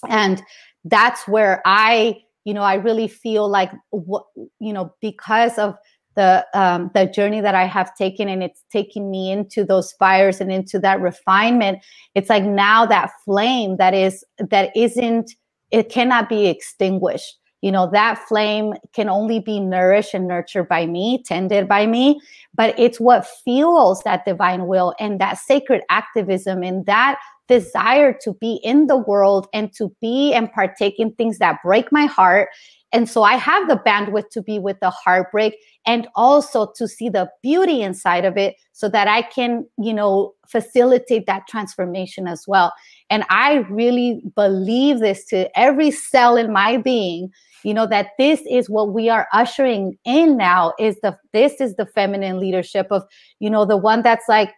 And that's where I really feel like, you know, because of the journey that I have taken, and it's taking me into those fires and into that refinement. It's like now that flame it cannot be extinguished. You know, that flame can only be nourished and nurtured by me, tended by me, but it's what fuels that divine will and that sacred activism and that desire to be in the world and to be and partake in things that break my heart. And so I have the bandwidth to be with the heartbreak and also to see the beauty inside of it so that I can, you know, facilitate that transformation as well. And I really believe this to every cell in my being, you know, that this is what we are ushering in now this is the feminine leadership of, you know, the one that's like,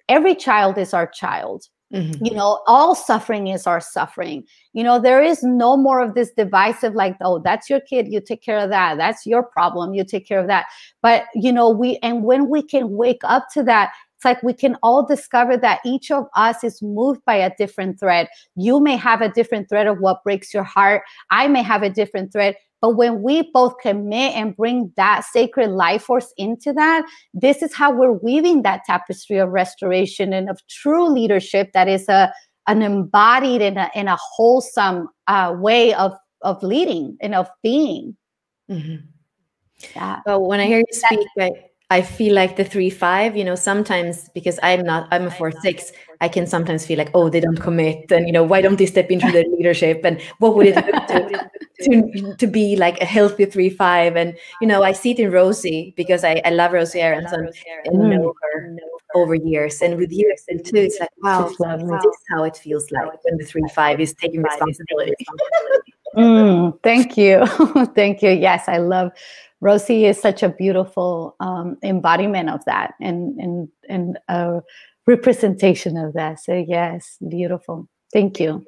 every child is our child. Mm-hmm. You know, all suffering is our suffering. You know, there is no more of this divisive, like, oh, that's your kid, you take care of that. That's your problem, you take care of that. But, you know, when we can wake up to that, it's like we can all discover that each of us is moved by a different thread. You may have a different thread of what breaks your heart. I may have a different thread. But when we both commit and bring that sacred life force into that, this is how we're weaving that tapestry of restoration and of true leadership that is an embodied in a wholesome way of liading and of being. Mm-hmm. Yeah. Well, when I hear you speak, I feel like the 3-5, you know, sometimes because I'm a 4-6, I can sometimes feel like, oh, they don't commit. And, you know, why don't they step into their leadership? And what would it look to be like a healthy 3-5? And, you know, I see it in Rosie because I love Rosie Aronson and know her over years. And with years and too, it's like, wow, this is how it feels like when the 3-5 is taking responsibility. Thank you. Thank you. Yes, I love Rosie is such a beautiful embodiment of that and a representation of that. So yes, beautiful. Thank you.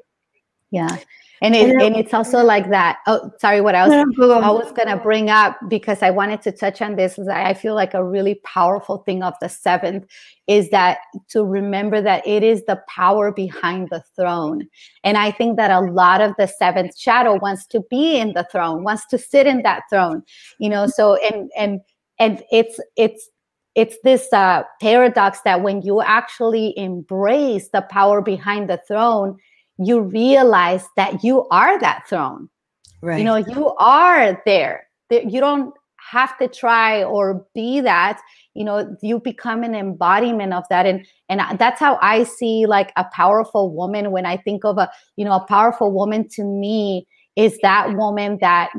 Yeah. And it's also like that. Oh, sorry, what else? I was going to bring up, because I wanted to touch on this, is I feel like a really powerful thing of the 7th is that to remember that it is the power behind the throne. And I think that a lot of the 7th shadow wants to be in the throne, wants to sit in that throne, you know, so, and it's this paradox that when you actually embrace the power behind the throne, you realize that you are that throne. Right. You know, you are there. You don't have to try or be that, you become an embodiment of that. And that's how I see like a powerful woman. When I think of a powerful woman, to me is that woman that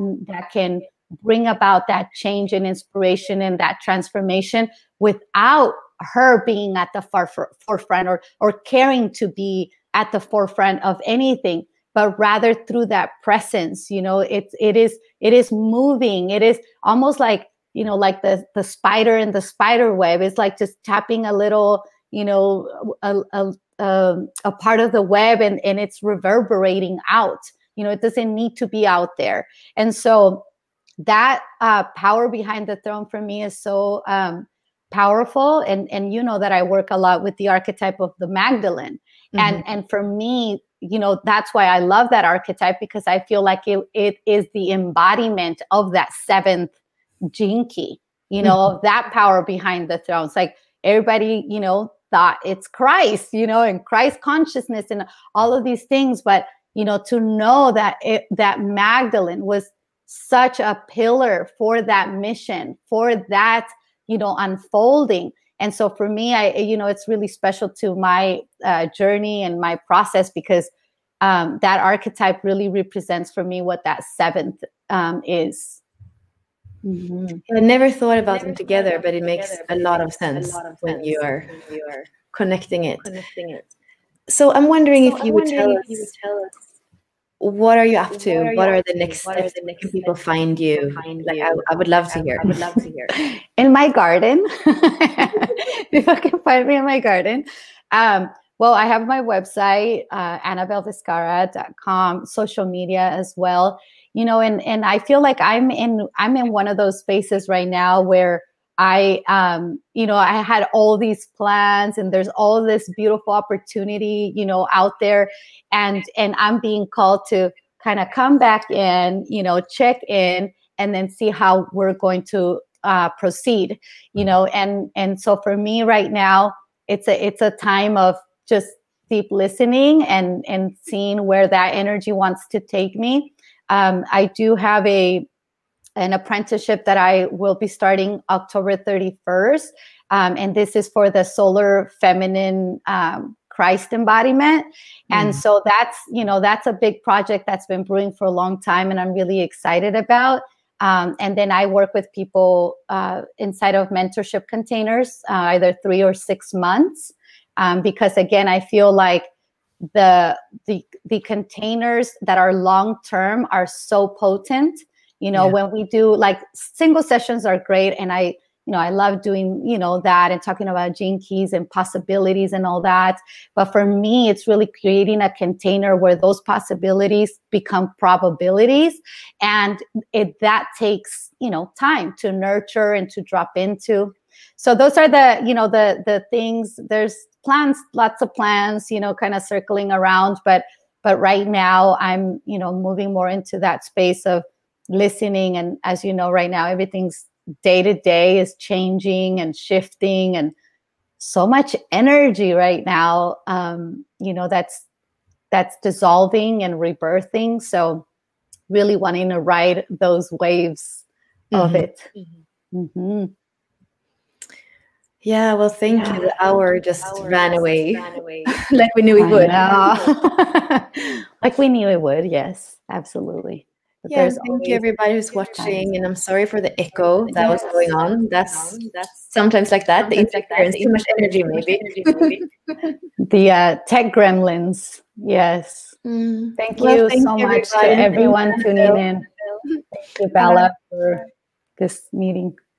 can bring about that change and inspiration and that transformation without her being at the forefront or caring to be at the forefront of anything, but rather through that presence. It is moving. It is almost like, like the spider in the spider web. It's like just tapping a little, a part of the web, and it's reverberating out. It doesn't need to be out there. And so that power behind the throne for me is so powerful. And that I work a lot with the archetype of the Magdalene. Mm-hmm. And for me, that's why I love that archetype, because I feel like it is the embodiment of that seventh gene key, mm-hmm. of that power behind the throne. It's like everybody, thought it's Christ, and Christ consciousness and all of these things. But, to know that that Magdalene was such a pillar for that mission, for that, unfolding. And so for me, it's really special to my journey and my process, because that archetype really represents for me what that seventh is. Mm-hmm. I never thought about them together, but it makes a lot of sense when you are connecting it. So I'm wondering if you would tell us, what are you up to? What are the next steps? Where can people find you? Like, I would love to hear. In my garden. People can find me in my garden. Well, I have my website, anabelvizcarra.com, social media as well. And I feel like I'm in one of those spaces right now where I had all these plans, and there's all this beautiful opportunity, out there, and I'm being called to kind of come back in, check in, and then see how we're going to proceed, and so for me right now, it's a time of just deep listening and seeing where that energy wants to take me. I do have an apprenticeship that I will be starting October 31st. And this is for the solar feminine Christ embodiment. And so that's a big project that's been brewing for a long time, and I'm really excited about. And then I work with people inside of mentorship containers, either 3 or 6 months, because again, I feel like the containers that are long-term are so potent. When we do, like, single sessions are great, and I love doing, that and talking about gene keys and possibilities and all that. But for me, it's really creating a container where those possibilities become probabilities. And that takes, time to nurture and to drop into. So those are the things. There's plans, lots of plans, kind of circling around. But right now I'm, moving more into that space of listening. And as you know, right now, everything's day to day is changing and shifting, and so much energy right now, that's dissolving and rebirthing. So really wanting to ride those waves of it. Mm-hmm. Yeah, well, thank you. The hour just ran away. Like we knew it would. Like we knew it would, yes, absolutely. But yeah, thank you everybody who's watching, and I'm sorry for the echo that was going on. That's sometimes like that. The interference, too much energy, maybe. The tech gremlins, yes. Thank you so much to everyone tuning in. Thank you, Bella, for this meeting.